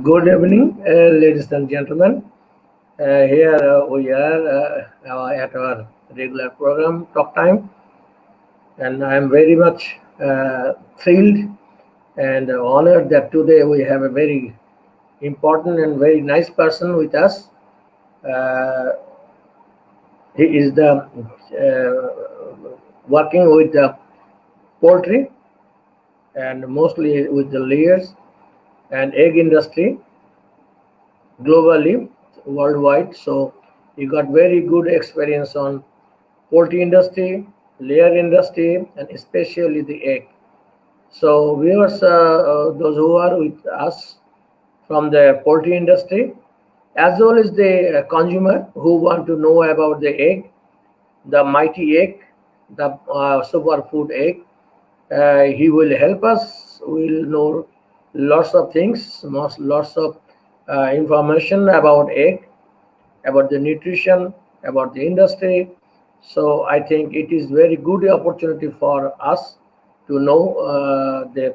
Good evening, ladies and gentlemen. Here we are at our regular program, Talk Time, and I am very much thrilled and honored that today we have a very important and very nice person with us. Uh, he is the working with the poultry and mostly with the layers and egg industry globally, worldwide. So he got very good experience on poultry industry, layer industry, and especially the egg. So viewers, those who are with us from the poultry industry, as well as the consumer who want to know about the egg, the mighty egg, the superfood egg, he will help us. We'll know lots of things, lots of information about egg, about the nutrition, about the industry. So I think it is very good opportunity for us to know the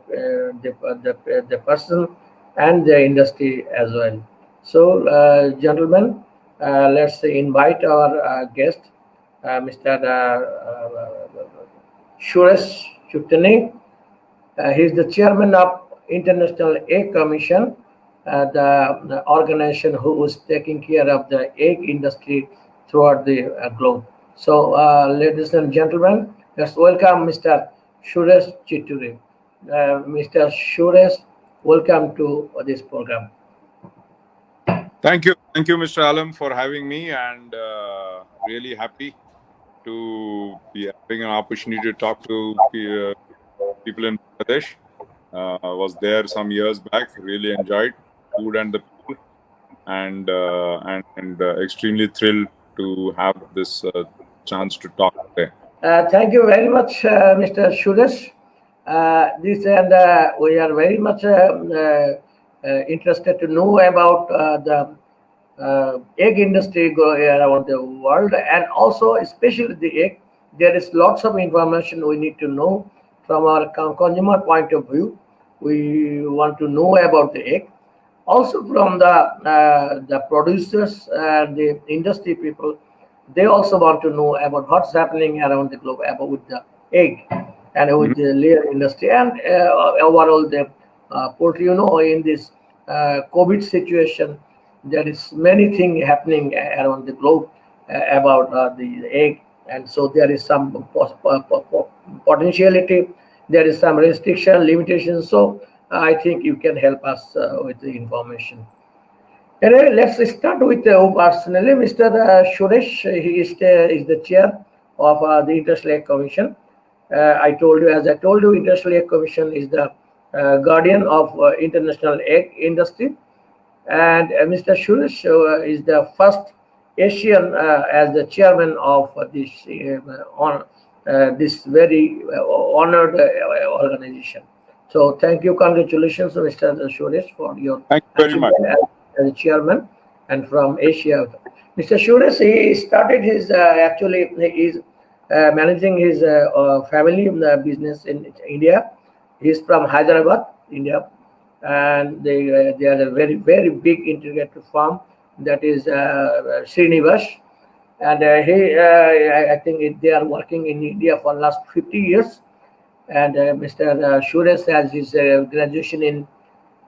person and the industry as well. So, gentlemen, let's invite our guest, Mr. Suresh Chitturi. He is the chairman of International Egg Commission, the organization who is taking care of the egg industry throughout the globe. So, ladies and gentlemen, let's welcome Mr. Suresh Chitturi. Mr. Suresh, welcome to this program. Thank you, Mr. Alam, for having me, and really happy to be having an opportunity to talk to people in Bangladesh. Was there some years back. Really enjoyed food and the people, and extremely thrilled to have this chance to talk today. Thank you very much, Mr. Suresh. This and we are very much interested to know about the egg industry around the world, and also especially the egg. There is lots of information we need to know from our consumer point of view. We want to know about the egg. Also from the producers and the industry people, they also want to know about what's happening around the globe about with the egg and with the layer industry and overall the poultry. In this COVID situation, there is many things happening around the globe about the egg, and so there is some potentiality, there is some restriction, limitation. So I think you can help us with the information. Anyway, let's start with personally, Mr. Suresh. He is the chair of the International Egg Commission. As I told you, International Egg Commission is the guardian of international egg industry, and Mr. Suresh is the first Asian as the chairman of this very honored organization. So thank you, congratulations, Mr. Suresh, for your Thank you very much. achievement as a chairman and from Asia. Mr. Suresh, he started his actually he is managing his family business in India. He is from Hyderabad, India, and they are a very big integrated farm that is Srinivas, and I think they are working in India for last 50 years. And Mr. Suresh has his graduation in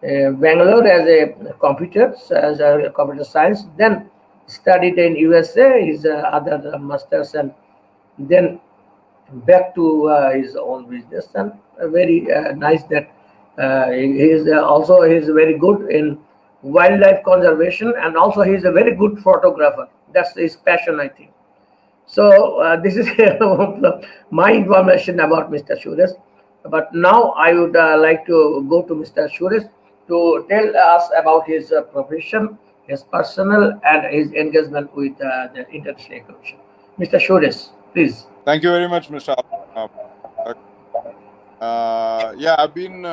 Bangalore as a computer science, then studied in USA his other masters, and then back to his own business. And very nice that he is very good in wildlife conservation, and also he is a very good photographer. That's his passion, I think. So this is my information about Mr. Suresh. But now I would like to go to Mr. Suresh to tell us about his profession, his personal, and his engagement with the International Egg Commission. Mr. Suresh, please. Thank you very much, Mr. Alam. Yeah, I've been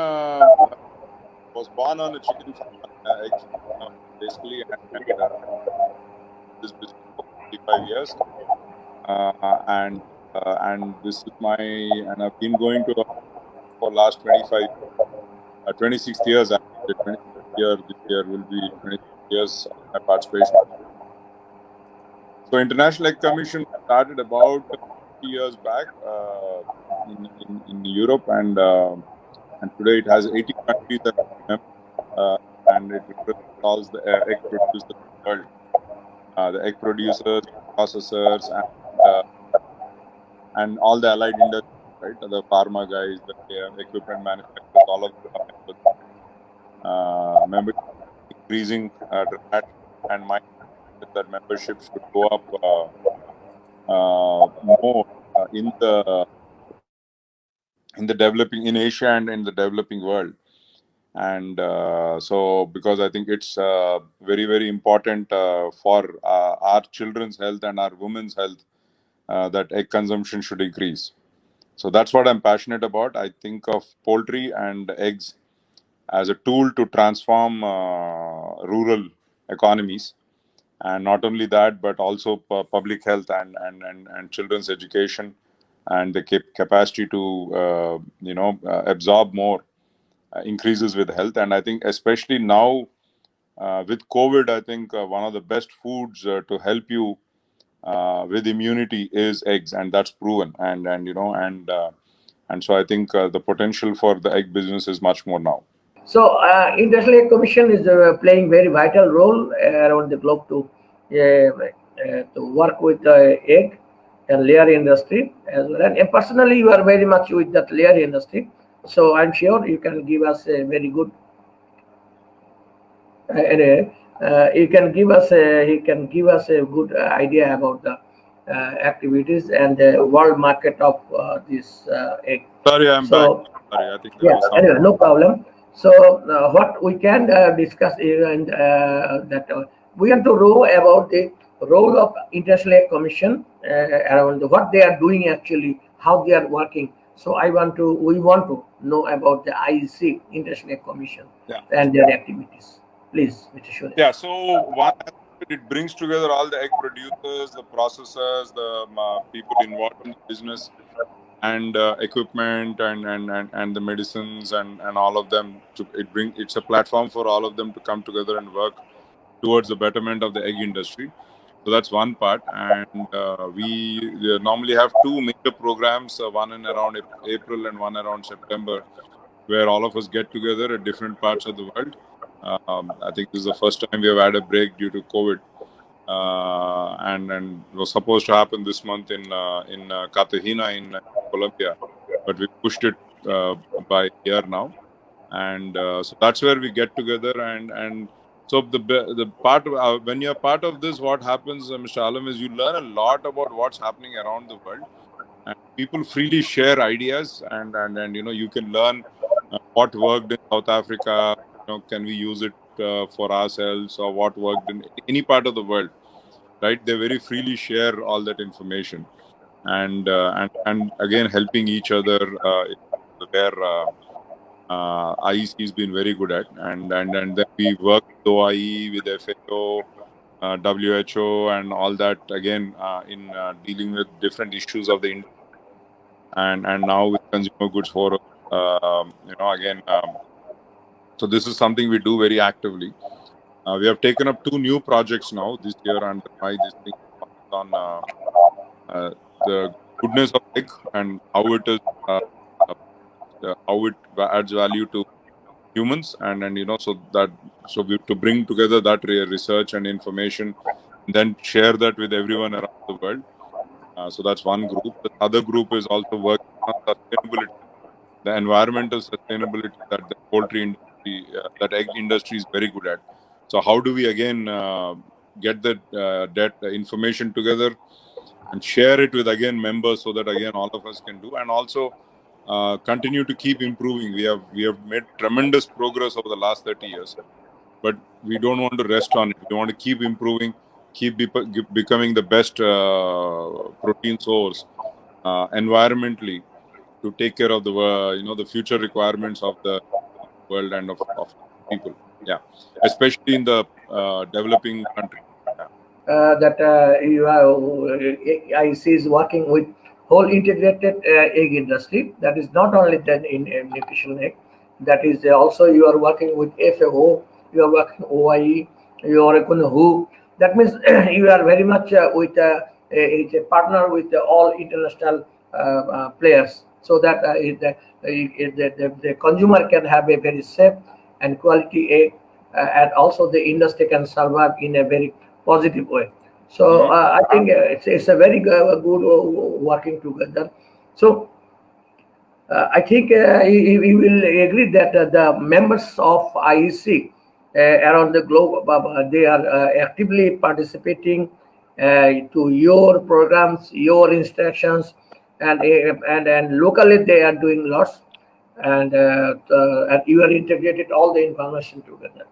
was born on a chicken farm, egg farm, basically, and this business for 55 years, and this is and I've been going to for last 26 years actually, 26 This year will be 20 years of my participation. So International Egg Commission started about 50 years back in Europe, and today it has 80 countries that are members, and it represents all the egg producers in the world, the egg producers, processors, and all the allied industries, right? The pharma guys, the equipment manufacturers, all of them are members. Membership increasing dramatically, and my that membership should go up more in the developing in Asia and in the developing world. And so because I think it's very important for our children's health and our women's health that egg consumption should increase. So that's what I'm passionate about. I think of poultry and eggs as a tool to transform rural economies, and not only that, but also public health and children's education, and the capacity to absorb more increases with health. And I think especially now with COVID, I think one of the best foods to help you with immunity is eggs, and that's proven. And so I think the potential for the egg business is much more now. So, International Egg Commission is playing very vital role around the globe to work with the egg and layer industry as well. And personally, you are very much with that layer industry. So, I'm sure you can give us a very good. He can give us a good idea about the activities and the world market of this egg. Sorry, I'm back. Sorry, I think there was anyway, no problem. So what we can discuss is that we want to know about the role of International Egg Commission around what they are doing actually, how they are working. So we want to know about the IEC, International Egg Commission, and their activities. Please, Mr. Suresh. Yeah. So one, it brings together all the egg producers, the processors, the people involved in the business, and equipment and the medicines and all of them. It's a platform for all of them to come together and work towards the betterment of the egg industry. So that's one part. And we normally have two major programs, one in around April and one around September, where all of us get together at different parts of the world. I think this is the first time we have had a break due to COVID, and it was supposed to happen this month in Cartagena in Colombia, but we pushed it by a year now, and so that's where we get together. And so the part when you're part of this, what happens, Mr. Alam, is you learn a lot about what's happening around the world, and people freely share ideas, and you can learn what worked in South Africa. Can we use it for ourselves, or what worked in any part of the world, right? They very freely share all that information, and again helping each other where IEC has been very good at, and then we work with OIE, with FAO, WHO, and all that again in dealing with different issues of the industry, and now with Consumer Goods Forum, again. So this is something we do very actively. We have taken up 2 new projects now this year under this thing on the goodness of egg and how it is how it adds value to humans, and so we have to bring together that research and information, and then share that with everyone around the world. So that's one group. The other group is also working on sustainability, the environmental sustainability that the poultry industry, that egg industry is very good at. So how do we again get that information together and share it with again members, so that again all of us can do, and also continue to keep improving. We have made tremendous progress over the last 30 years, but we don't want to rest on it. We want to keep improving, keep becoming the best protein source environmentally, to take care of the the future requirements of the world and of people. Yeah, especially in the developing countries. IEC is working with whole integrated egg industry. That is not only then in nutritional egg. That is also you are working with FAO you are working OIE, you are working WHO. That means you are very much with it's a partner with all international players, so that the consumer can have a very safe and quality egg, and also the industry can survive in a very positive way. So Mhm. I think it's a very good working together. So I think he will agree that the members of IEC around the globe, they are actively participating to your programs, your instructions, and locally they are doing lots, and you are integrated all the information together.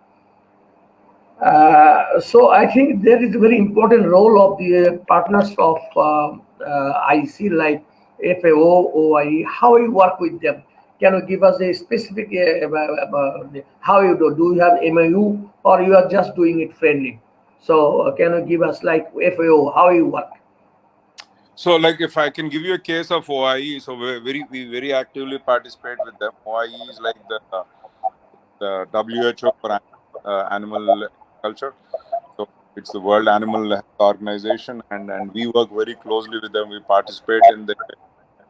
So I think there is a very important role of the partners of IC like FAO, OIE. How you work with them? Can you give us a specific how you do? Do you have MOU or you are just doing it friendly? So can you give us like FAO how you work? So, like, if I can give you a case of OIE, so we very actively participate with them. OIE is like the WHO for animal culture. So it's the World Animal Health Organization, and we work very closely with them. We participate in the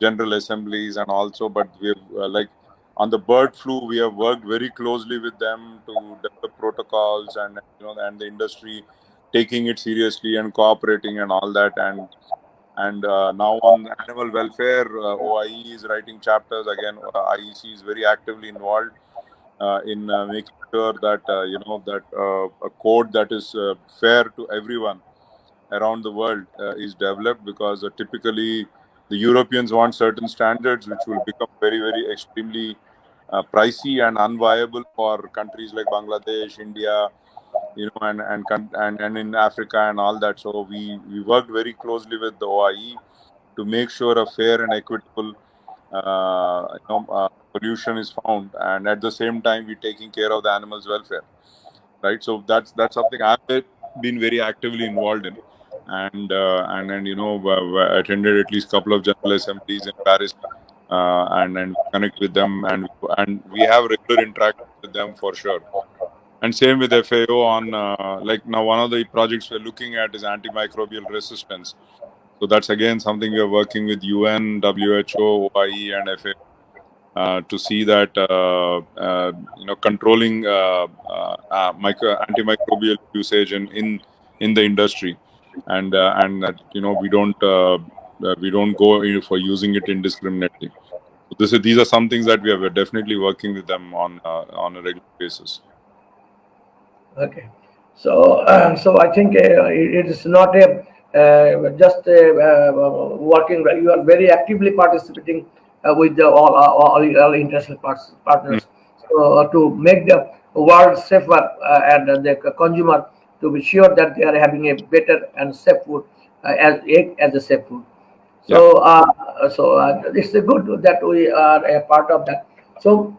general assemblies and also, but we have like on the bird flu, we have worked very closely with them to develop protocols, and and the industry taking it seriously and cooperating and all that, and now on animal welfare, OIE is writing chapters again. IEC is very actively involved in making sure that a code that is fair to everyone around the world is developed, because typically the Europeans want certain standards which will become very extremely pricey and unviable for countries like Bangladesh, India, and in Africa and all that. So we worked very closely with the OIE to make sure a fair and equitable solution is found, and at the same time we're taking care of the animals' welfare, right? So that's something I've been very actively involved in, and attended at least a couple of general assemblies in Paris, and connect with them, and we have regular interaction with them for sure. And same with FAO on like now one of the projects we're looking at is antimicrobial resistance. So that's again something we are working with UN, WHO, OIE, and FAO to see that controlling antimicrobial usage in the industry, and that we don't go for using it indiscriminately. So these are some things that we are definitely working with them on a regular basis. Okay, so so I think it is not a just working. You are very actively participating with the all international Mm. partners, so, to make the world safer and the consumer to be sure that they are having a better and safe food as egg as a safe food. Yeah. So it's good that we are a part of that. So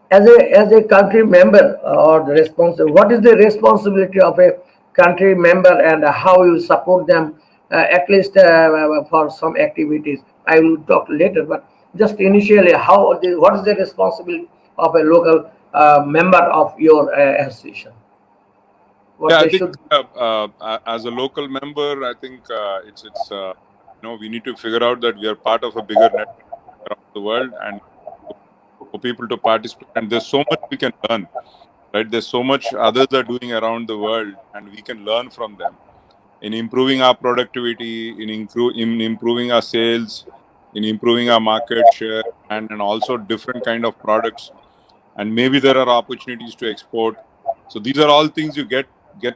as a country member or the responsible, what is the responsibility of a country member and how you support them at least for some activities? I will talk later, but just initially, what is the responsibility of a local member of your association? What Yeah, I they think should. as a local member, I think it's we need to figure out that we are part of a bigger network around the world, and for people to participate. And there's so much we can learn, right? There's so much others are doing around the world, and we can learn from them in improving our productivity, in improving our sales, in improving our market share, and also different kind of products. And maybe there are opportunities to export. So these are all things you get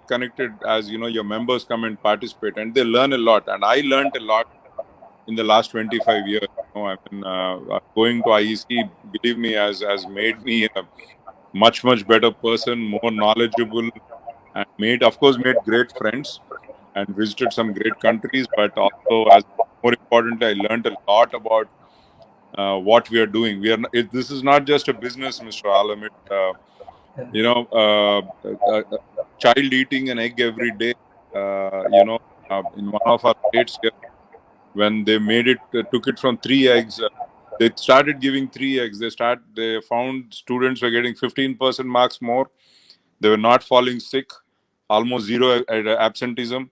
connected as your members come and participate, and they learn a lot. And I learned a lot in the last 25 years. I mean, going to IEC, believe me, has made me a much better person, more knowledgeable, and made great friends, and visited some great countries. But also, as more importantly, I learned a lot about what we are doing. This is not just a business, Mr. Alam. You know, a child eating an egg every day. In one of our states here, when they made it, took it from three eggs. They started giving three eggs. They found students were getting 15% marks more They were not falling sick, almost zero absenteeism,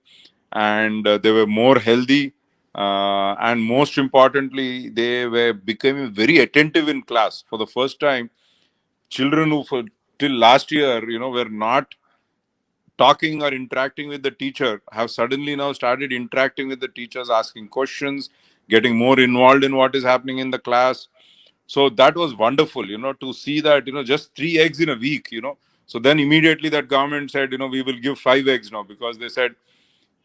and they were more healthy. And most importantly, they were becoming very attentive in class. For the first time, children who till last year, were not talking or interacting with the teacher have suddenly now started interacting with the teachers, asking questions, getting more involved in what is happening in the class. So that was wonderful, to see that, just 3 eggs in a week. So then immediately that government said, we will give 5 eggs now, because they said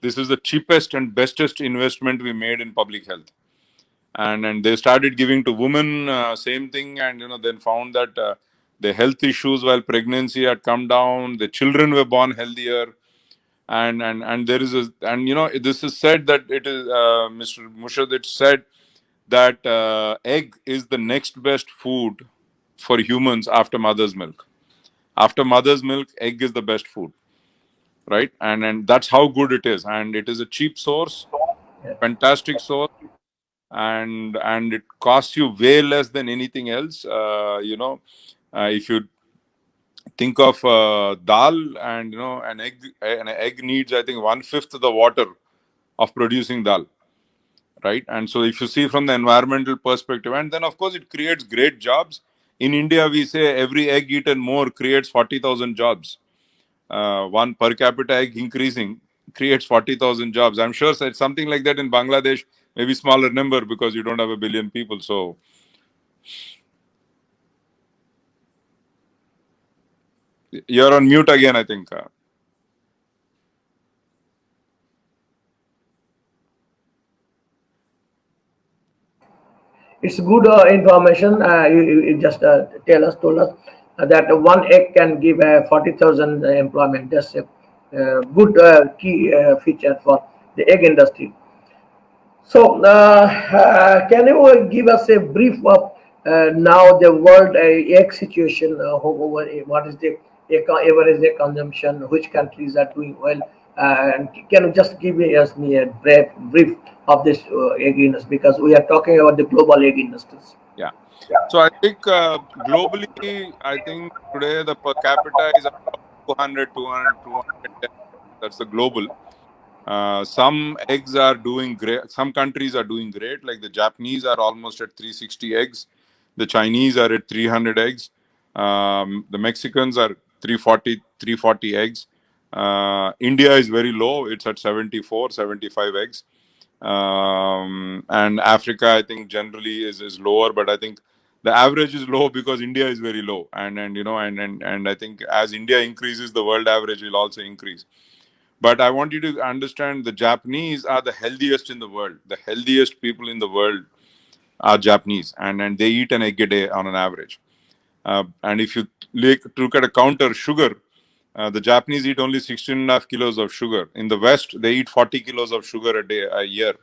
this is the cheapest and bestest investment we made in public health. And they started giving to women, same thing, and then found that the health issues while pregnancy had come down, the children were born healthier. And there is this is said that it is, Mr. Morshed, it's said that egg is the next best food for humans after mother's milk. After mother's milk, egg is the best food, right? And that's how good it is, and it is a cheap source, fantastic source, and it costs you way less than anything else. If you think of dal, and an egg needs, I think, 1/5 the water of producing dal, right? And so if you see from the environmental perspective, and then of course it creates great jobs. In India, we say every egg eaten more creates 40,000 jobs. One per capita egg increasing creates 40,000 jobs. I'm sure it's something like that in Bangladesh, maybe smaller number, because you don't have 1 billion people. So you're on mute again, I think. It's good information. You just told us that one egg can give 40,000 employment. That's a good key feature for the egg industry. So, can you give us a brief of now the world egg situation? What is the average egg consumption? Which countries are doing well? And can you just give me a brief of this egg industry, because we are talking about the global egg industries. Yeah. So I think globally, I think today the per capita is about 200, 210. That's the global. Some eggs are doing great. Some countries are doing great. Like the Japanese are almost at 360 eggs. The Chinese are at 300 eggs. The Mexicans are 340 eggs. India is very low. It's at 74, 75 eggs. And Africa, I think, generally is lower, but I think the average is low because India is very low. And I think as India increases, the world average will also increase. But I want you to understand the Japanese are the healthiest in the world. The healthiest people in the world are Japanese, and they eat an egg a day on an average. And if you look at a counter sugar, the Japanese eat only 16.5 kilos of sugar. In the West, they eat 40 kilos of sugar a year,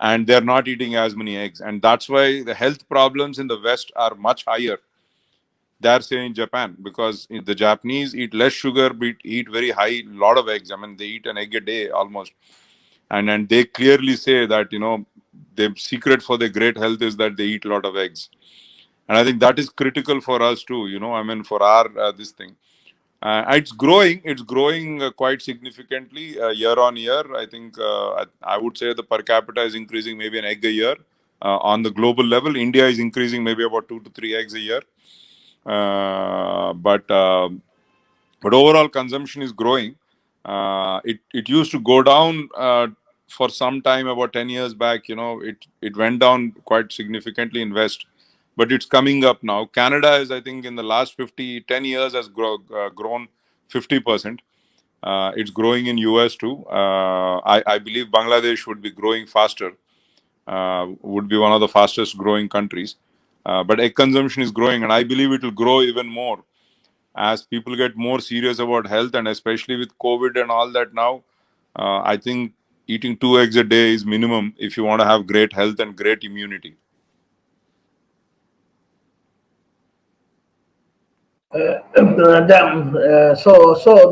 and they're not eating as many eggs. And that's why the health problems in the West are much higher, they're saying, in Japan, because the Japanese eat less sugar but eat very high lot of eggs. I mean, they eat an egg a day almost, and they clearly say that the secret for their great health is that they eat a lot of eggs. And I think that is critical for us too. I mean, for our this thing. It's growing quite significantly year on year. I think I would say the per capita is increasing maybe an egg a year. On the global level, India is increasing maybe about 2 to 3 eggs a year. But overall consumption is growing. It used to go down for some time, about 10 years back. It went down quite significantly in West, but it's coming up now. Canada is, I think, in the last 10 years has grown 50%. It's growing in US too. I believe Bangladesh would be growing faster, would be one of the fastest growing countries. But egg consumption is growing, and I believe it will grow even more as people get more serious about health, and especially with COVID and all that now. I think eating 2 eggs a day is minimum if you want to have great health and great immunity. So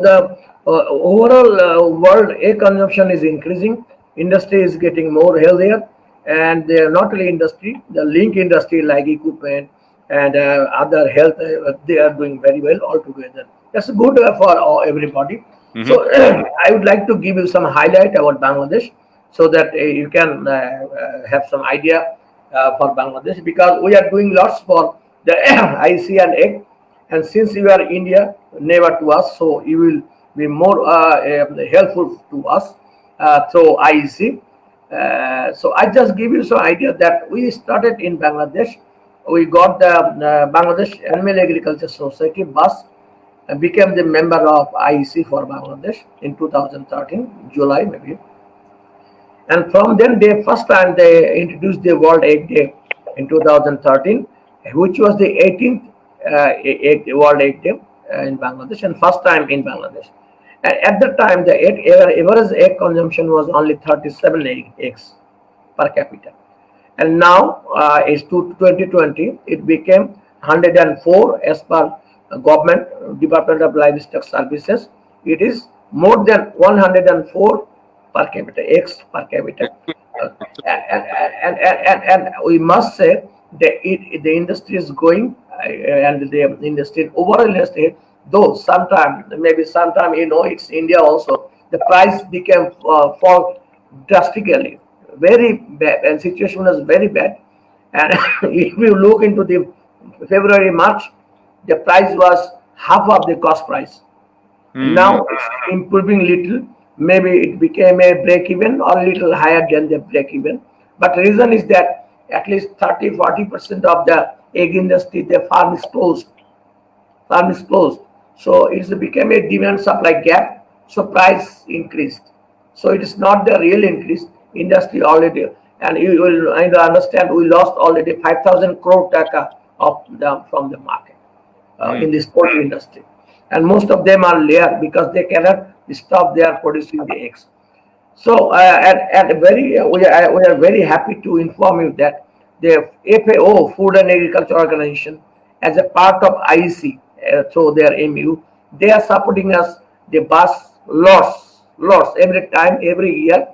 the overall world egg consumption is increasing. Industry is getting more healthier, and they are not only industry, the link industry like equipment and other health, they are doing very well altogether. That's good for everybody. Mhm. So I would like to give you some highlight about Bangladesh so that you can have some idea for Bangladesh, because we are doing lots for the IC and egg, and since you are India neighbor to us, so you will be more helpful to us through IEC. So I just give you some idea that we started in Bangladesh. We got the Bangladesh Animal Agriculture Society bus, became the member of IEC for Bangladesh in 2013, July maybe. And from then, they first time they introduced the World Egg Day in 2013, which was the 18th World Egg Day in Bangladesh, and first time in Bangladesh. And at that time, the average egg consumption was only 37 eggs per capita. And now, is to 2020, it became 104 as per government Department of Livestock Services. It is more than 104 per capita, eggs per capita. Uh, and we must say that the industry is going, and the industry, overall industry, though sometime, maybe sometime, it's India also, the price became fall drastically, very bad, and situation was very bad. And if you look into the February, March, the price was half of the cost price. Mhm. Now it's improving little. Maybe it became a break even or little higher than the break even. But the reason is that at least 30-40% of the egg industry, the farm is closed. Farm is closed. So it's became a demand supply gap. So price increased. So it is not the real increase. Industry already, and you will understand, we lost already 5,000 crore taka of from the market Mhm. in this poultry industry, and most of them are layer because they cannot stop their producing the eggs. So, and very, we are very happy to inform you that the FAO, Food and Agriculture Organization, as a part of IEC, through their MU, they are supporting us the bus lots every time, every year.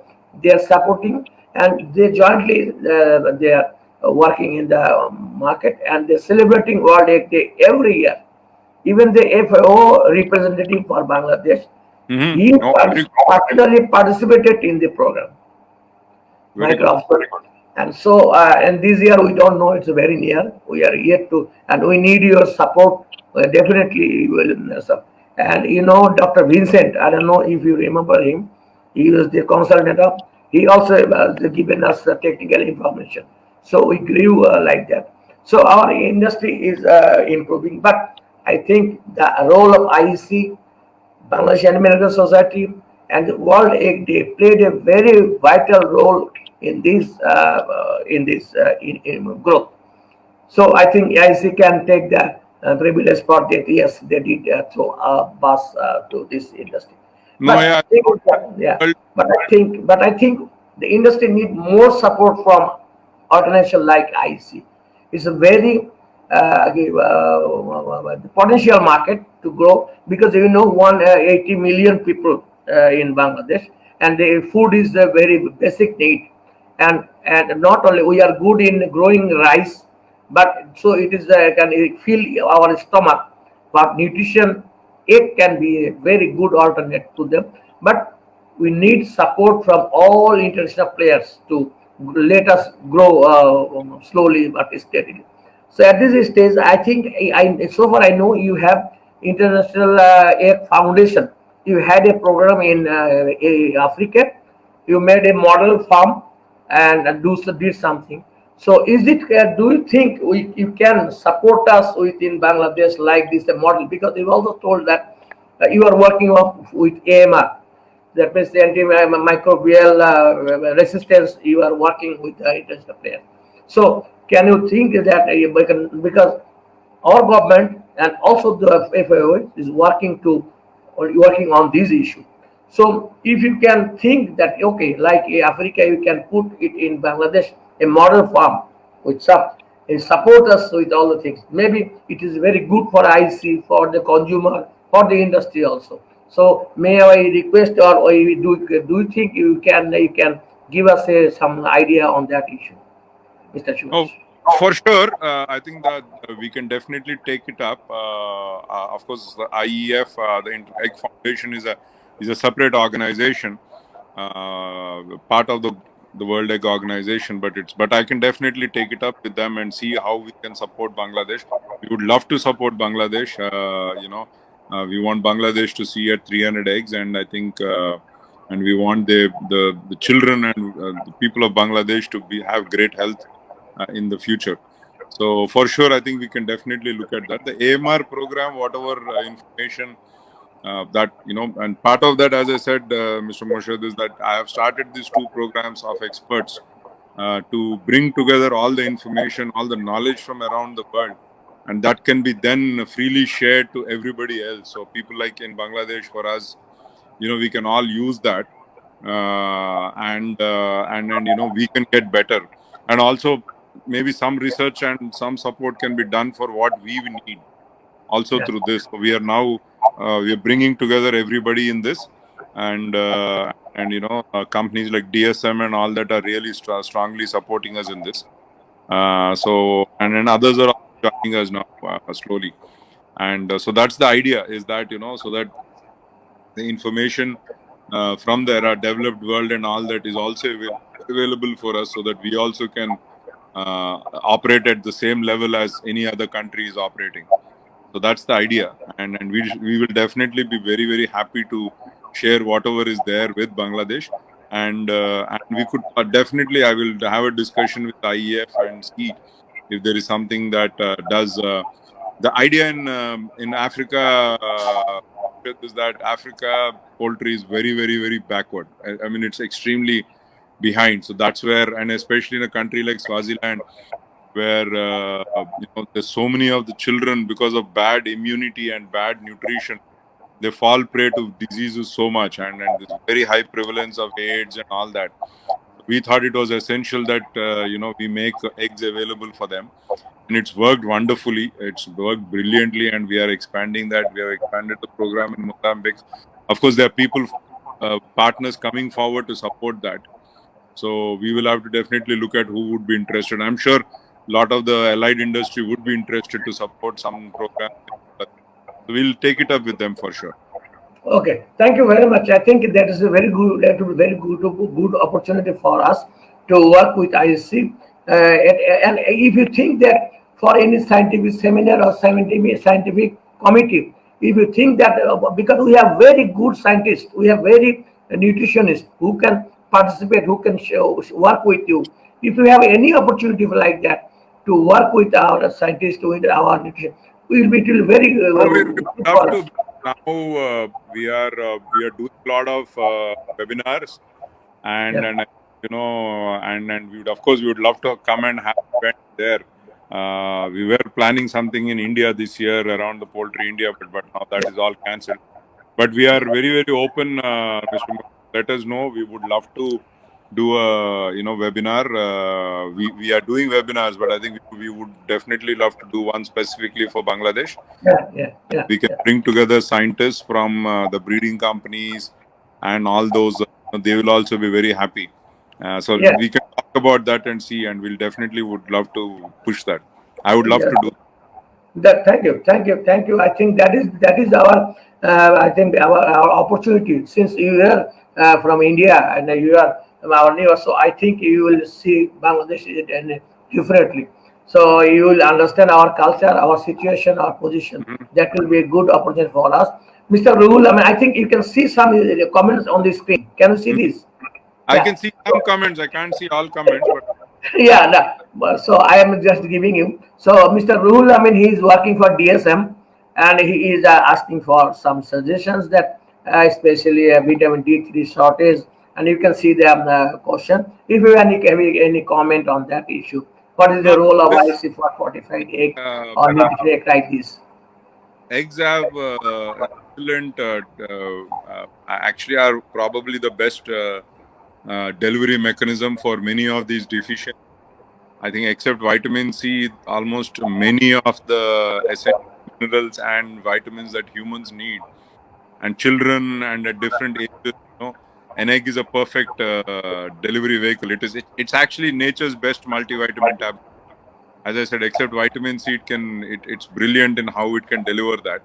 They are supporting, and they jointly they are working in the market, and they're celebrating World Egg Day every year. Even the FAO representative for Bangladesh, Mhm. he Oh, very good. particularly participated in the program, Very good. micro. And so, and this year we don't know, it's very near. We are yet to, and we need your support. Definitely, you will. And Dr. Vincent, I don't know if you remember him. He was the consultant of. He also given us the technical information. So we grew like that. So our industry is improving, but I think the role of IEC, Bangladesh Animal Society, and the World Egg Day played a very vital role in this growth. So I think AIC can take the privilege for that. Yes, they did throw a bus to this industry. No, But yeah. I think, yeah, World- but I think the industry need more support from organization like IC. It's a very potential market to grow, because 180 million people in Bangladesh, and the food is a very basic need. And not only we are good in growing rice, but so it is can fill our stomach. But nutrition, egg can be a very good alternate to them. But we need support from all international players to let us grow slowly but steadily. So at this stage, I think, so far I know you have International Egg Foundation. You had a program in Africa. You made a model farm and did something. So is it? Do you think you can support us within Bangladesh like this a model? Because you also told that you are working with AMR, that means the antimicrobial resistance. You are working with the international player. So can you think that because our government and also the FAO is working on this issue. So if you can think that, okay, like Africa, you can put it in Bangladesh, a model farm with some, and support us with all the things. Maybe it is very good for IC, for the consumer, for the industry also. So may I request, or do you think you can give us some idea on that issue, Mr. Oh, Suresh? For sure, I think that we can definitely take it up. Of course, the IEF, the Egg Foundation, is a separate organization, part of the World Egg Organization. But I can definitely take it up with them and see how we can support Bangladesh. We would love to support Bangladesh. We want Bangladesh to see at 300 eggs, and I think. And we want the children and the people of Bangladesh to have great health in the future. So for sure, I think we can definitely look at that. The AMR program, whatever information that and part of that, as I said, Mr. Morshed, is that I have started these two programs of experts to bring together all the information, all the knowledge from around the world, and that can be then freely shared to everybody else. So people like in Bangladesh, for us, we can all use that, and we can get better, and also maybe some research and some support can be done for what we need also Yeah. through this. So we are now we are bringing together everybody in this, and companies like DSM and all that are really strongly supporting us in this. So and then others are also joining us now slowly, and so that's the idea, is that so that the information from the developed world and all that is also available for us, so that we also can operate at the same level as any other country is operating. So that's the idea, and we will definitely be very, very happy to share whatever is there with Bangladesh, and we could definitely, I will have a discussion with IEF and see if there is something that does. The idea in Africa is that Africa poultry is very, very, very backward. I mean, it's extremely behind. So that's where, and especially in a country like Swaziland, where there's so many of the children, because of bad immunity and bad nutrition, they fall prey to diseases so much, and there's very high prevalence of AIDS and all that. We thought it was essential that we make eggs available for them, and it's worked wonderfully. It's worked brilliantly, and we are expanding that. We have expanded the program in Mozambique. Of course, there are people, partners coming forward to support that. So we will have to definitely look at who would be interested. I'm sure a lot of the allied industry would be interested to support some program. So we'll take it up with them for sure. Okay, thank you very much. I think that is a very good, that will be very good opportunity for us to work with ISC. And if you think that for any scientific seminar or scientific committee, if you think that because we have very good scientists, we have very nutritionists who can participate, who can work with you. If you have any opportunity like that to work with our scientists, with our nutrition, it will very We good would love for us. to. Now we are doing a lot of webinars, and Yeah. and and we would, of course, we would love to come and have event there. We were planning something in India this year around the poultry India, but now that is all cancelled. But we are very, very open, Mr. Let us know. We would love to do a webinar. We are doing webinars, but I think we would definitely love to do one specifically for Bangladesh. Yeah, yeah, yeah, We can yeah. bring together scientists from the breeding companies and all those. They will also be very happy. So Yeah, we can talk about that and see, and we'll definitely would love to push that. I would love yeah. to do. Thank you, thank you, thank you. I think that is our I think our opportunity, since you are from India and you are our neighbor. So I think you will see Bangladesh differently. So you will understand our culture, our situation, our position. Mhm. That will be a good opportunity for us. Mr. Ruhul, I mean, I think you can see some comments on the screen. Can you see Mhm. this? I Yeah. can see some comments. I can't see all comments, but Yeah, no. So I am just giving you. So Mr. Ruhul, I mean, he is working for DSM, and he is asking for some suggestions that, especially vitamin D3 shortage. And you can see the question. If you have any comment on that issue, what is the no, role of this IC for fortified egg uh, or nutrition egg like this? eggs have excellent. Actually, are probably the best delivery mechanism for many of these deficiencies. I think, except vitamin C, almost many of the essential minerals and vitamins that humans need, and children and at different ages, an egg is a perfect delivery vehicle. It's actually nature's best multivitamin tablet. as I said, except vitamin C, it's brilliant in how it can deliver that.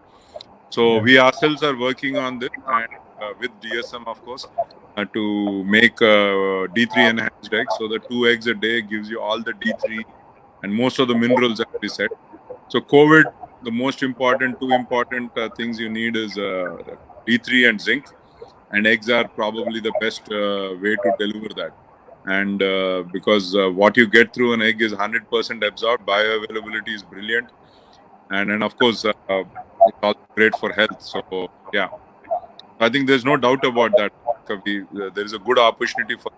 So Yeah. we ourselves are working on this, and with DSM, of course, to make D3 enhanced eggs. So the 2 eggs a day gives you all the D3 and most of the minerals, as we said. So COVID, the most important, two important things you need is D3 and zinc, and eggs are probably the best way to deliver that. And because what you get through an egg is 100% absorbed, bioavailability is brilliant, and then of course it's also great for health. So yeah, I think there's no doubt about that. There is a good opportunity for.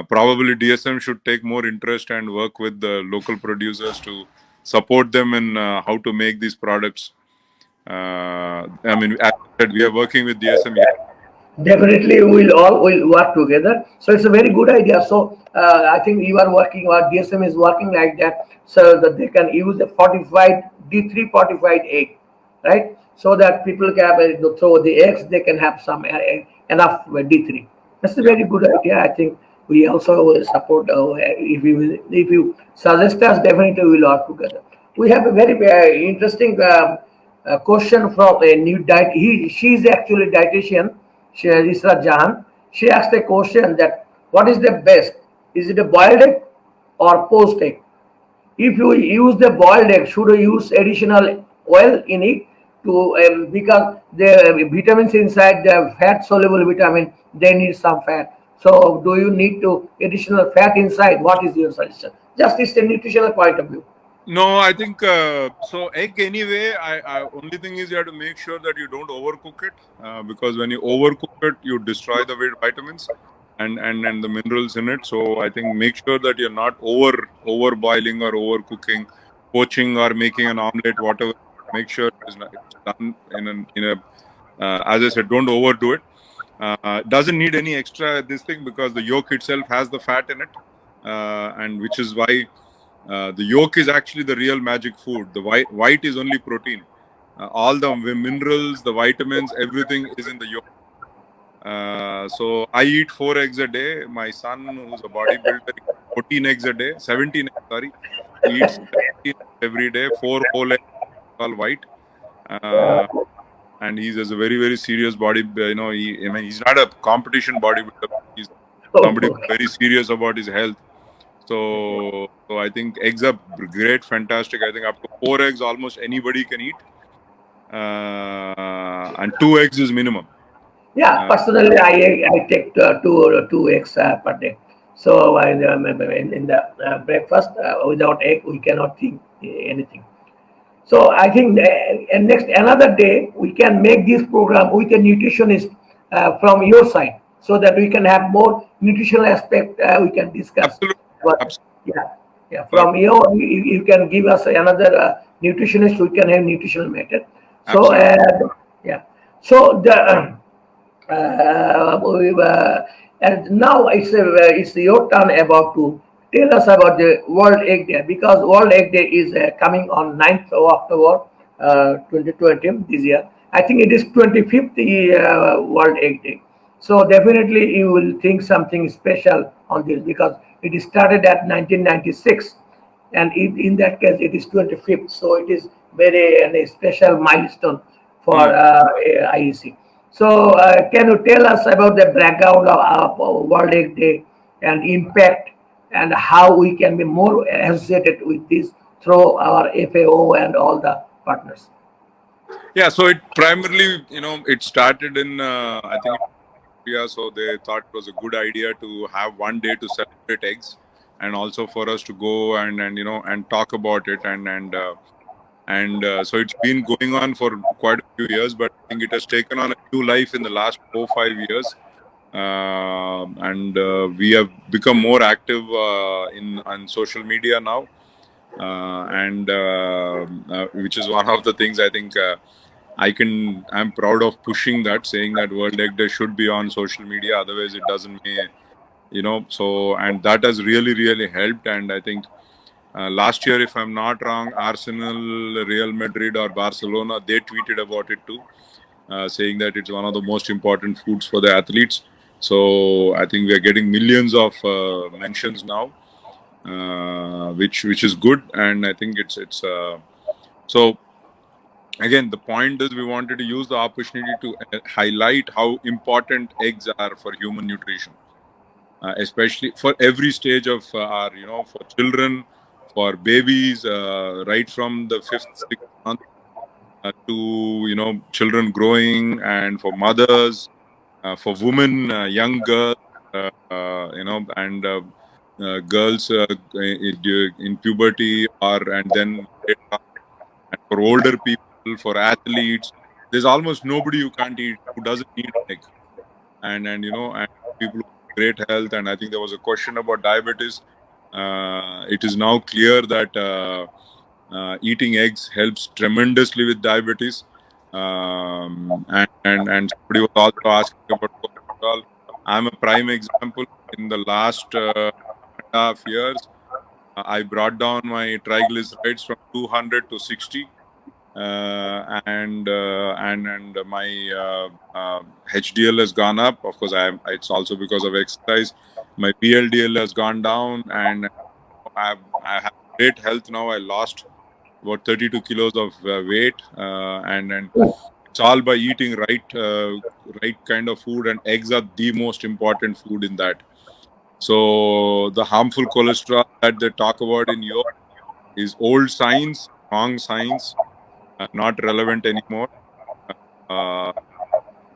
Probably DSM should take more interest and work with the local producers to support them in how to make these products. I mean, as I said, we are working with DSM. Yeah, Definitely, we'll all will work together. So it's a very good idea. So I think you are working, or DSM is working like that, so that they can use the fortified D3 fortified egg, right? So that people can throw the eggs, they can have some enough D3. That's a yeah. very good idea. I think we also will support. If you suggest us, definitely we'll work together. We have a very interesting question from a new diet. She is actually dietitian. Isra Jahan. She asked a question that what is the best? Is it a boiled egg or poached egg? If you use the boiled egg, should you use additional oil in it to because the vitamins inside the fat soluble vitamin they need some fat. So do you need to additional fat inside? What is your suggestion? Just it's a nutritional point of view. No, I think so. Egg anyway. Only thing is you have to make sure that you don't overcook it, because when you overcook it, you destroy the vitamins and the minerals in it. So I think make sure that you're not over boiling or overcooking, poaching or making an omelette, whatever. Make sure it's done in a as I said, don't overdo it. Doesn't need any extra this thing because the yolk itself has the fat in it, and which is why. The yolk is actually the real magic food. The white is only protein. All the minerals, the vitamins, everything is in the yolk. So I eat 4 eggs a day. My son, who's a bodybuilder, eats 14 eggs a day. 17 eggs, sorry. He eats 17 every day. 4 whole eggs, all white. Uh, and he's a very, very serious body. I mean, he's not a competition bodybuilder. He's somebody who's very serious about his health. So I think eggs are great, fantastic. I think up to 4 eggs almost anybody can eat, and 2 eggs is minimum. Yeah, personally, I take two eggs per day. So in the breakfast, without egg, we cannot think anything. So I think and next another day we can make this program with a nutritionist from your side, so that we can have more nutritional aspect we can discuss. Absolutely, But absolutely. yeah, yeah, from you can give us another nutritionist. We can have nutritional method. So Absolutely. yeah, so the and now it's your turn about to tell us about the World Egg Day, because World Egg Day is coming on 9th of October 2020 this year. I think it is 25th World Egg Day. So definitely you will think something special on this because it started at 1996, and in that case it is 25th. So it is very a special milestone for Hmm. IEC. So, can you tell us about the background of World Egg Day and impact, and how we can be more associated with this through our FAO and all the partners? Yeah. So it primarily, it started in I think India. So they thought it was a good idea to have one day to celebrate eggs, and also for us to go and talk about it and so it's been going on for quite a few years, but I think it has taken on a new life in the last 4 5 years. And we have become more active in on social media now, and which is one of the things I think I'm proud of pushing that, saying that World Egg Day should be on social media, otherwise it doesn't mean, so, and that has really helped. And I think last year, if I'm not wrong, Arsenal, Real Madrid, or Barcelona, they tweeted about it too, saying that it's one of the most important foods for the athletes. So I think we are getting millions of mentions now. which is good, and I think it's so. Again, the point is we wanted to use the opportunity to highlight how important eggs are for human nutrition, especially for every stage of our, for children, for babies, right from the fifth, sixth month to, children growing, and for mothers, for women, young girls, and girls in puberty, and then later on, and for older people, for athletes. There's almost nobody who can't eat, who doesn't need an egg. And people with great health. And I think there was a question about diabetes. It is now clear that eating eggs helps tremendously with diabetes. And somebody was also asking about cholesterol. I'm a prime example. In the last 1.5 years, I brought down my triglycerides from 200 to 60. And my HDL has gone up. Of course, it's also because of exercise. My VLDL has gone down, and I have great health now. I lost about 32 kilos of weight, and it's all by eating right kind of food, and eggs are the most important food in that. So the harmful cholesterol that they talk about in Europe is old science, wrong science, not relevant anymore. Uh,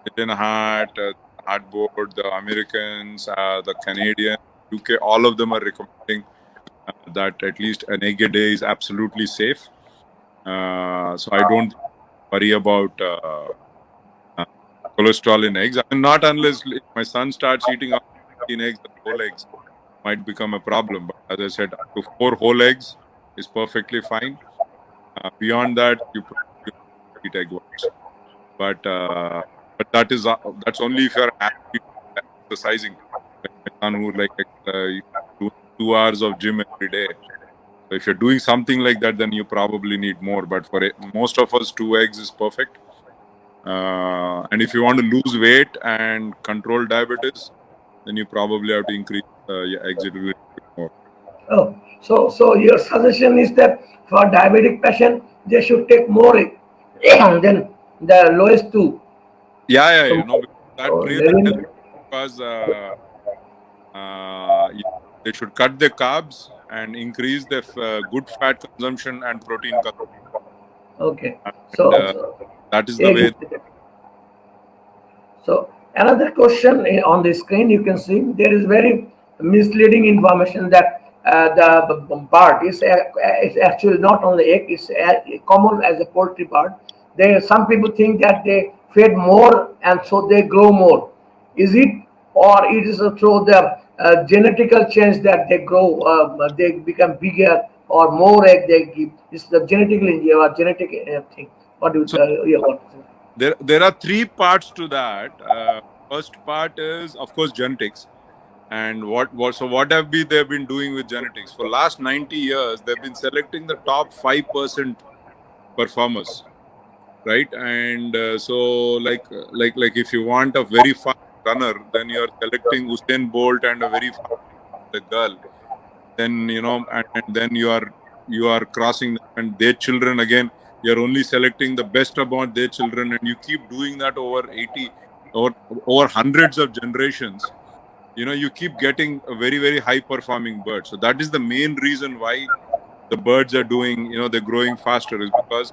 Indian Heart, Heart Board, the Americans, the Canadian, UK, all of them are recommending that at least an egg a day is absolutely safe. So I don't worry about cholesterol in eggs. I mean, not unless if my son starts eating up 15 eggs, whole eggs might become a problem. But as I said, up to 4 whole eggs is perfectly fine. Beyond that, you probably eat egg whites. But that's only if you're actually exercising. Like my son who do 2 hours of gym every day. So if you're doing something like that, then you probably need more. But for most of us, 2 eggs is perfect. And if you want to lose weight and control diabetes, then you probably have to increase your eggs a little bit more. Oh, so your suggestion is that for diabetic patient they should take more egg than the lowest two. Yeah, So, because that really helps, maybe, because they should cut their carbs and increase their good fat consumption and protein consumption. okay. And So that is the egg way. is. So another question on the screen, you can see there is very misleading information that the bird is actually not on the egg. It's common as a poultry bird. Some people think that they feed more and so they grow more. Is it, or it is through the genetical change that they grow, they become bigger or more egg they give? It's the genetic thing. What do you, So yeah, what? there are 3 parts to that. First part is, of course, genetics. And what have they've been doing with genetics for last 90 years? They've been selecting the top 5% performers, right? And so like if you want a very fast runner, then you're selecting Usain Bolt and a very fast girl. Then and then you are crossing them and their children again. You're only selecting the best about their children, and you keep doing that over 80 or over hundreds of generations. You keep getting a very, very high performing bird. So that is the main reason why the birds are doing, they're growing faster, is because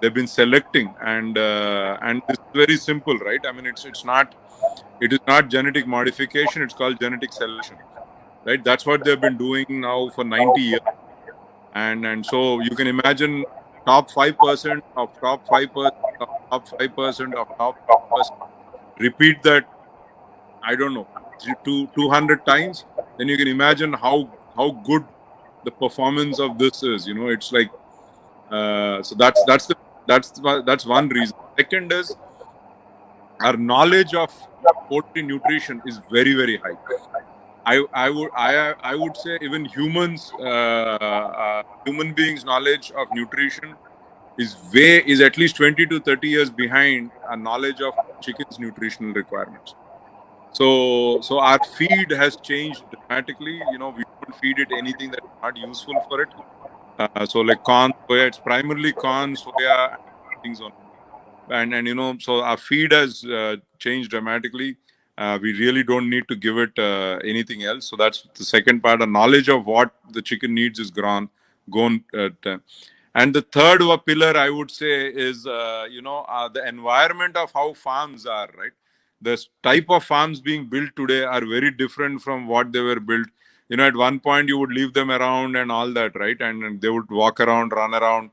they've been selecting. And it's very simple, right? I mean, it is not genetic modification, it's called genetic selection, right? That's what they've been doing now for 90 years. And so you can imagine top 5% of top 5% of top 5% of top 5%. Repeat that, I don't know, 200 times, then you can imagine how good the performance of this is. It's like so that's one reason. Second is, our knowledge of poultry nutrition is very, very high. I would say even human beings' knowledge of nutrition is at least 20 to 30 years behind our knowledge of chicken's nutritional requirements. So our feed has changed dramatically. We don't feed it anything that's not useful for it. So like corn, soya, it's primarily corn, soya, and things on. And so our feed has changed dramatically. We really don't need to give it anything else. So that's the second part. The knowledge of what the chicken needs is gone. And the third pillar I would say is the environment of how farms are, right. The type of farms being built today are very different from what they were built. At one point you would leave them around and all that, right, and they would walk around, run around,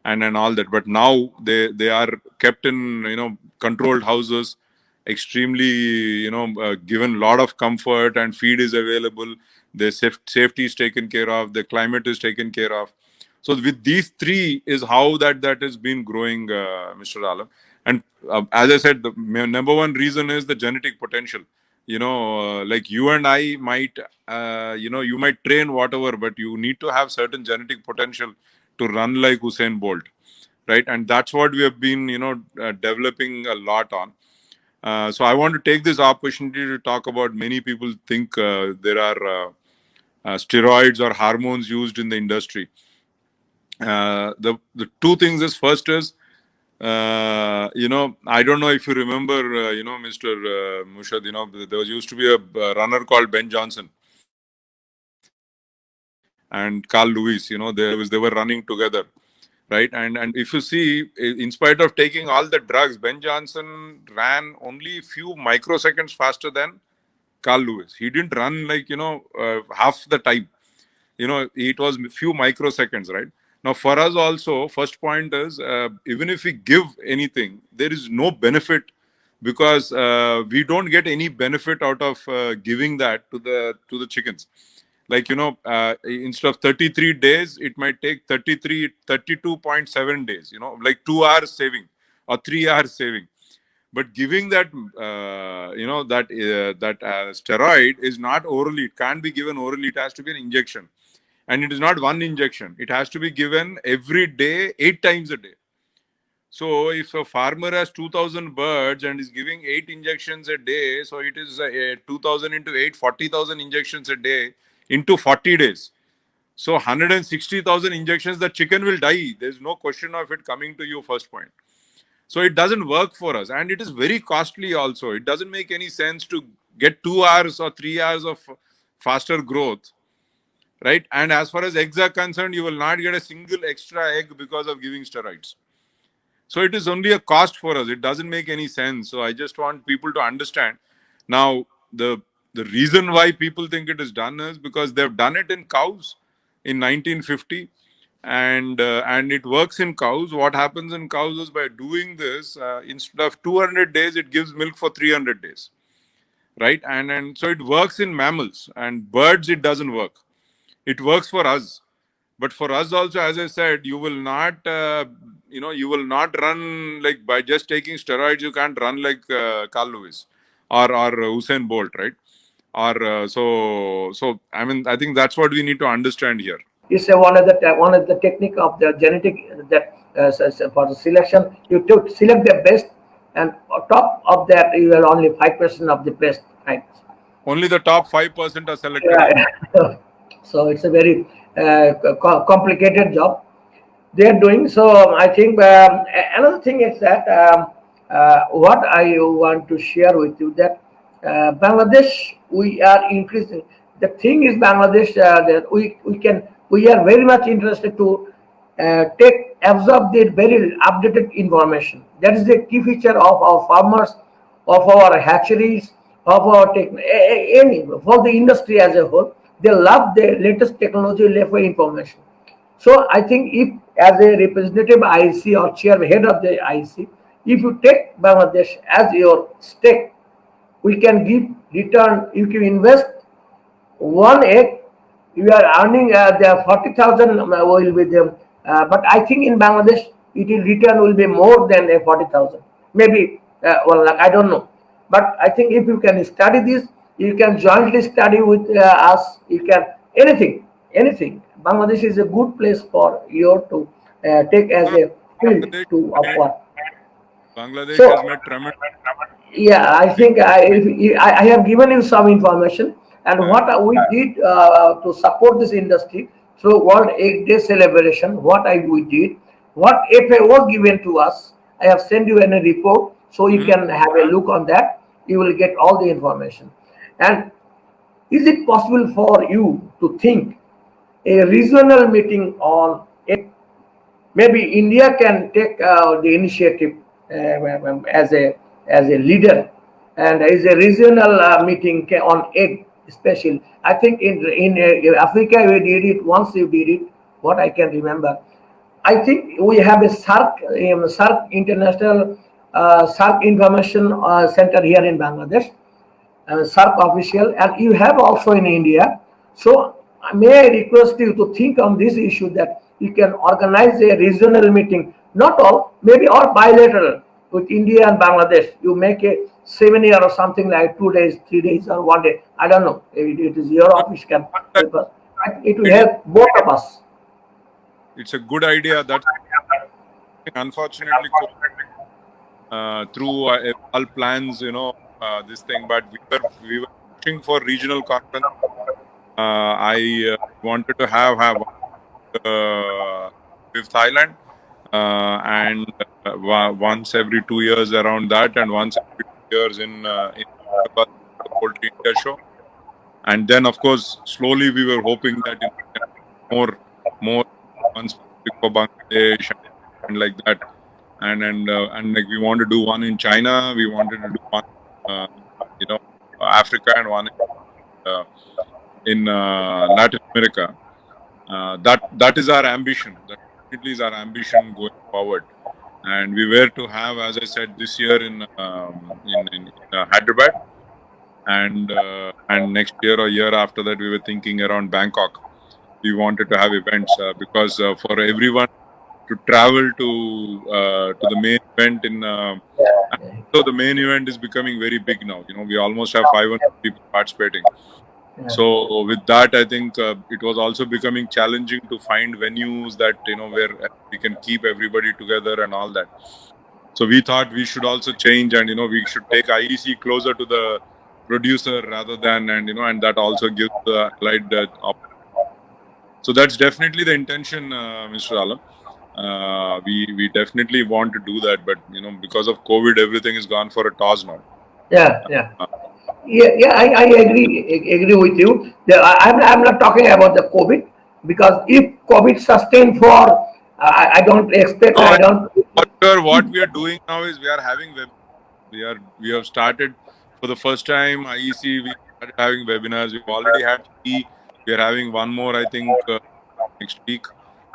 and all that. But now they are kept in controlled houses, extremely given a lot of comfort, and feed is available. The safety is taken care of, the climate is taken care of. So with these three is how that has been growing, Mr. Alam. And as I said, the number one reason is the genetic potential. Like you and I might you might train whatever, but you need to have certain genetic potential to run like Usain Bolt, right? And that's what we have been developing a lot on. So I want to take this opportunity to talk about, many people think there are steroids or hormones used in the industry. The two things is, first is I don't know if you remember, Mr. Morshed, there used to be a runner called Ben Johnson and Carl Lewis. They were running together, right? And if you see, in spite of taking all the drugs, Ben Johnson ran only few microseconds faster than Carl Lewis. He didn't run like half the time. It was few microseconds, right? Now for us also, first point is, even if we give anything, there is no benefit, because we don't get any benefit out of giving that to the chickens. Like instead of 33 days, it might take 32.7 days, like 2 hours saving or 3 hours saving. But giving that steroid is not orally. It can't be given orally. It has to be an injection. And it is not one injection. It has to be given every day, 8 times a day. So if a farmer has 2,000 birds and is giving 8 injections a day, so it is 2,000 into 8, 40,000 injections a day into 40 days. So 160,000 injections, the chicken will die. There's no question of it coming to you, first point. So it doesn't work for us. And it is very costly also. It doesn't make any sense to get 2 hours or 3 hours of faster growth, right? And as far as eggs are concerned, you will not get a single extra egg because of giving steroids. So it is only a cost for us. It doesn't make any sense. So I just want people to understand. Now, the reason why people think it is done is because they've done it in cows in 1950, and it works in cows. What happens in cows is, by doing this, instead of 200 days, it gives milk for 300 days, right? And so it works in mammals, and birds it doesn't work. It works for us. But for us also, as I said, you will not run like by just taking steroids. You can't run like Carl Lewis or Usain Bolt, right? Or so I mean, I think that's what we need to understand here. It's one of the technique of the genetic, that for the selection, you to select the best, and on top of that you have only 5% of the best, right? Only the top 5% are selected. Yeah. So it's a very complicated job they are doing. So I think another thing is that what I want to share with you, that Bangladesh, we are increasing. The thing is, Bangladesh, that we are very much interested to absorb the very updated information. That is the key feature of our farmers, of our hatcheries, of our any for the industry as a whole. They love the latest technology, level information. So I think, if as a representative IC or head of the IC, if you take Bangladesh as your stake, we can give return. If you invest one egg, you are earning the 40,000 will be them. But I think in Bangladesh, return will be more than a 40,000. Maybe like, I don't know. But I think if you can study this, you can jointly study with us. You can anything. Bangladesh is a good place for you to take as a field to of work. Bangladesh So has made tremendous. Yeah, I think I have given you some information and what we did to support this industry through World Egg Day celebration. We did, what FA was given to us. I have sent you in a report, so you can have a look on that. You will get all the information. And is it possible for you to think a regional meeting on it? Maybe India can take the initiative as a leader, and is a regional meeting on egg special. I think in Africa we did it once. You did it. What I can remember, I think we have a SARC International SARC Information Center here in Bangladesh, SARC official, and you have also in India. So may I request you to think on this issue that you can organize a regional meeting, not all, maybe all bilateral with India and Bangladesh. You make a seminar or something like 2 days, 3 days, or 1 day. I don't know. It is your office can help us. It will help both of us. It's a good idea. That's unfortunately through all plans, this thing. But we were pushing for regional conference. I wanted to have with Thailand, and once every 2 years around that, and once every 2 years in the Poultry India show. And then, of course, slowly we were hoping that more ones for Bangladesh and like that, and like we want to do one in China, we wanted to do one, Africa, and one in Latin America. That is our ambition. That definitely is our ambition going forward. And we were to have, as I said, this year in Hyderabad, and next year or year after that, we were thinking around Bangkok. We wanted to have events because for everyone to travel to the main event so the main event is becoming very big now. We almost have 500 people participating. Yeah. So with that, I think it was also becoming challenging to find venues that where we can keep everybody together and all that. So we thought we should also change, and we should take IEC closer to the producer rather than, and that also gives the allied so that's definitely the intention, Mr. Alam. We definitely want to do that, but because of COVID, everything is gone for a toss now. Yeah. I agree with you. I'm not talking about the COVID, because if COVID sustained for, I don't expect. No, I don't. Sure, what we are doing now is we are having we have started for the first time IEC. We started having webinars. We've already had 3. We are having one more, I think, next week,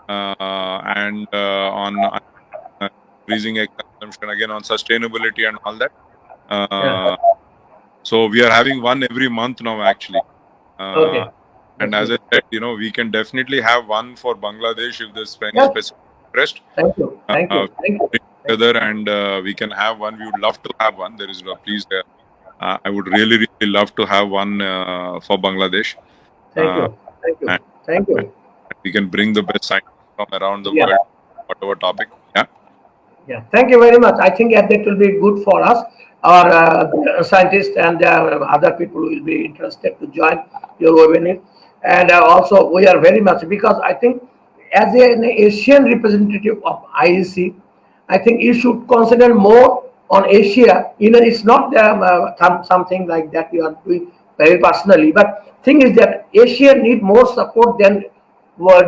and on increasing egg consumption, again on sustainability and all that. So we are having one every month now, actually. Okay. And as I said, we can definitely have one for Bangladesh if there's any specific interest. Thank you. Together, and we can have one. We would love to have one. There is please. I would really love to have one for Bangladesh. Thank you. We can bring the best scientists from around the world, whatever topic. Yeah. Thank you very much. I think that will be good for us. Our scientists and other people will be interested to join your webinar. And also, we are very much, because I think as an Asian representative of IEC, I think you should consider more on Asia. It's not something like that you are doing very personally, but thing is that Asia need more support than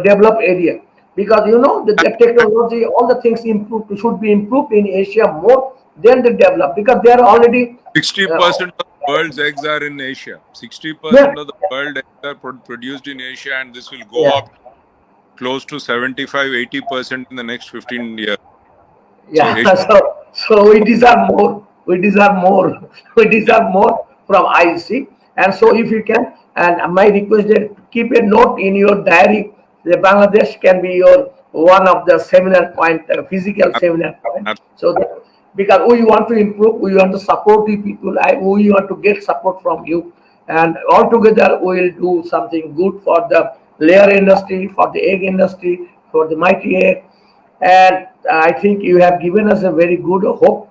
developed area, because the technology, all the things should be improved in Asia more than the developed, because they are already 60% of the world's eggs are in Asia. 60% of the world eggs are produced in Asia, and this will go up close to 75-80% in the next 15 years. Yeah, so we deserve more. We deserve more from IEC. And so if you can, and my request is to keep a note in your diary. The Bangladesh can be your one of the seminar point, physical seminar point. So that, because we want to improve, we want to support the people, we want to get support from you, and all together we will do something good for the layer industry, for the egg industry, for the mighty egg. And I think you have given us a very good hope,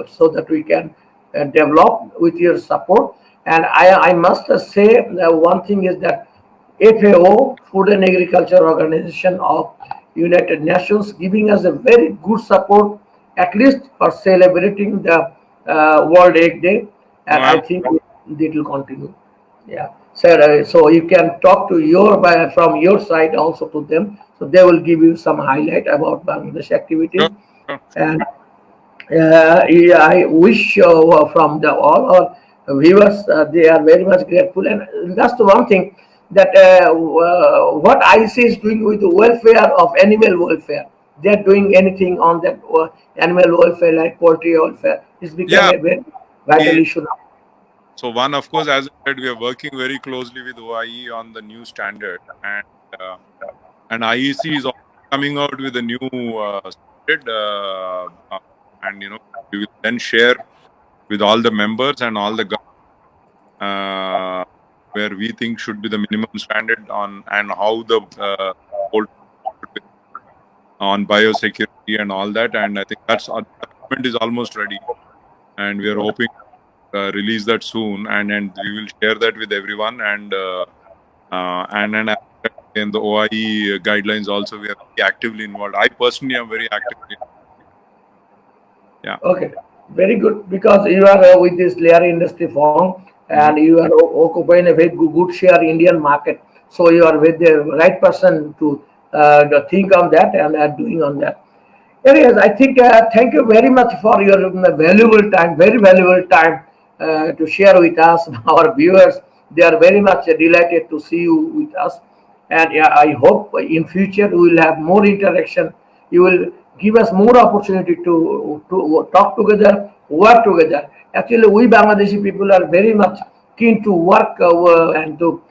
so that we can develop with your support. And I must say one thing is that FAO, Food and Agriculture Organization of United Nations, giving us a very good support, at least for celebrating the World Egg Day, No, and I think it will continue. Yeah, sir. So you can talk to from your side also to them, so they will give you some highlight about Bangladesh activities. sure, sure. And yeah, I wish from the all our viewers, they are very much grateful. And that's the one thing that what IC is doing with the welfare of animal welfare. They are doing anything on that animal welfare, like poultry welfare. It's become Yeah. a very vital we- issue now. So one, of course, as I said, we are working very closely with OIE on the new standard, uh, and IEC is also coming out with a new standard, and we will then share with all the members and all the where we think should be the minimum standard on and how the poultry should be on biosecurity and all that. And I think that's our document is almost ready, and we are hoping release that soon, and we will share that with everyone. And then in the OIE guidelines also, we are very actively involved. I personally am very actively. Yeah. Okay, very good, because you are with this layer industry firm, Mhm. and you are occupying a very good share Indian market. So you are with the right person to think on that and are doing on that. Anyways, I think thank you very much for your valuable time, very valuable time to share with us, our viewers. They are very much delighted to see you with us, and yeah, I hope in future we will have more interaction. You will give us more opportunity to talk together, work together. Actually, we Bangladeshi people are very much keen to work and to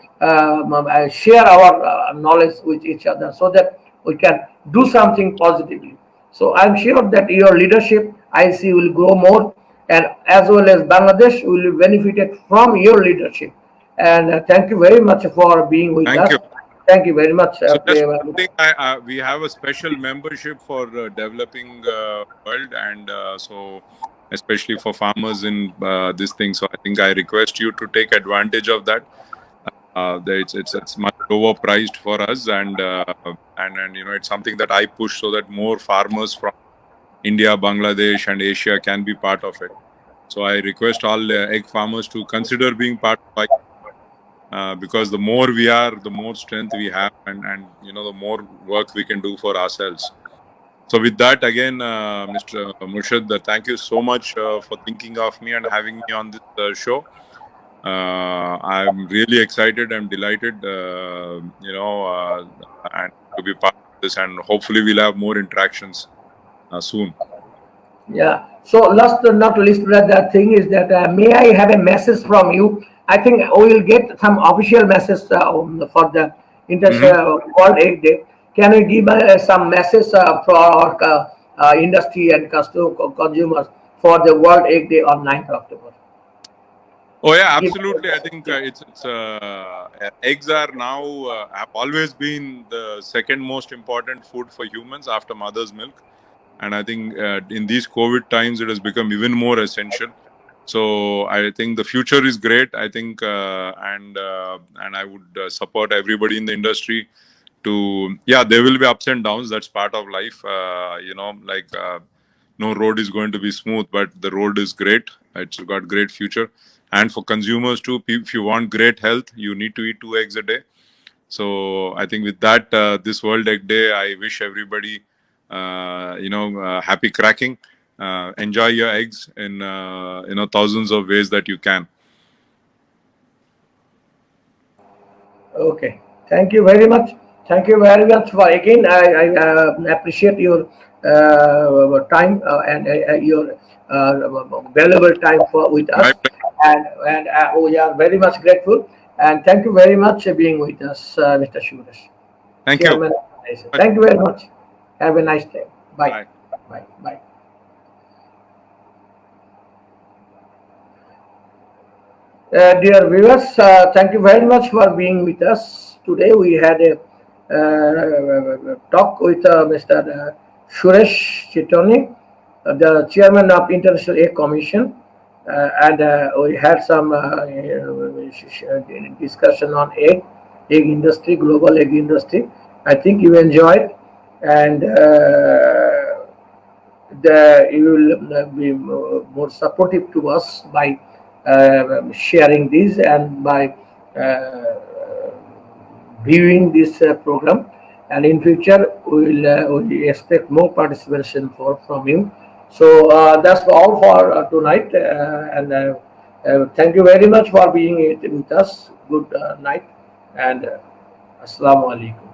share our knowledge with each other, so that we can do something positively. So I'm sure that your leadership, IC, will grow more, and as well as Bangladesh will be benefited from your leadership. And thank you very much for being with Thank us. you. Thank you very much. So just one thing, we have a special membership for developing world, and so especially for farmers in this thing. So I think I request you to take advantage of that. It's much lower priced for us, and it's something that I push so that more farmers from India, Bangladesh, and Asia can be part of it. So I request all egg farmers to consider being part of it, because the more we are, the more strength we have, and the more work we can do for ourselves. So with that, again, Mr. Morshed, thank you so much for thinking of me and having me on this show. I'm really excited. I'm delighted, and to be part of this, and hopefully we'll have more interactions soon. Yeah. So last but not least, the thing is that may I have a message from you? I think we will get some official message for the Hmm. International World Egg Day. Can you give some message for our industry and consumers for the World Egg Day on 9th October? Oh yeah, Give. absolutely. I think it's eggs are now have always been the second most important food for humans after mother's milk, and I think in these COVID times it has become even more essential. So I think the future is great. I think and I would support everybody in the industry to, yeah, there will be ups and downs. That's part of life. No road is going to be smooth, but the road is great. It's got great future. And for consumers too, if you want great health, you need to eat 2 eggs a day. So I think with that, this World Egg Day, I wish everybody, happy cracking. Enjoy your eggs in thousands of ways that you can. Okay. Thank you very much. Thank you very much for again. I appreciate your time and your valuable time for with My us, pleasure. and we are very much grateful. And thank you very much for being with us, Mr. Suresh, Thank you. Chairman. Thank you very much. Have a nice day. Bye. Bye. Bye. Bye. Dear viewers, thank you very much for being with us. Today we had a talk with Mr. Suresh Chitturi, the chairman of International Egg Commission. and we had some discussion on egg industry, global egg industry. I think you enjoyed, and you will be more supportive to us by sharing this and by viewing this program. And in future, we expect more participation from you. So that's all for tonight. And thank you very much for being with us. Good night and Assalamu alaikum.